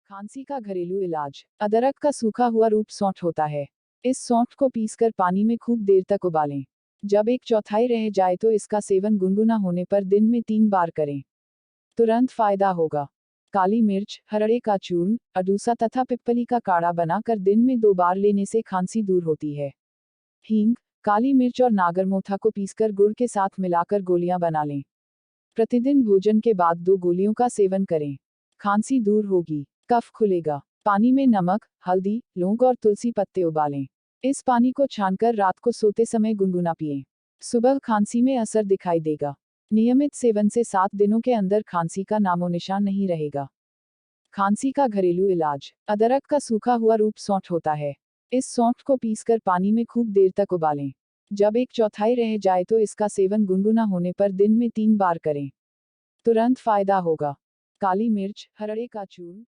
खांसी का घरेलू इलाज। अदरक का सूखा हुआ रूप सौंठ होता है। इस सौंठ को पीसकर पानी में खूब देर तक उबालें। जब 1/4 रह जाए तो इसका सेवन गुनगुना होने पर दिन में 3 बार करें। तुरंत फायदा होगा। काली मिर्च, हरड़े का चूर्ण, अडूसा तथा पिप्पली का काढ़ा बनाकर दिन में 2 बार लेने से खांसी दूर होती है। हींग, काली मिर्च और नागरमोथा को पीसकर गुड़ के साथ मिलाकर गोलियां बना लें। प्रतिदिन भोजन के बाद 2 गोलियों का सेवन करें। खांसी दूर होगी। कफ खुलेगा। पानी में नमक, हल्दी, लौंग और तुलसी पत्ते उबालें। इस पानी को छानकर रात को सोते समय गुनगुना पिएं। सुबह खांसी में असर दिखाई देगा। नियमित सेवन से 7 दिनों के अंदर खांसी का नामो निशान नहीं रहेगा। खांसी का घरेलू इलाज। अदरक का सूखा हुआ रूप सौंठ होता है। इस सौंठ को पीसकर पानी में खूब देर तक उबालें। जब 1/4 रह जाए तो इसका सेवन गुनगुना होने पर दिन में 3 बार करें। तुरंत फायदा होगा। काली मिर्च, हरड़े का चूर्ण,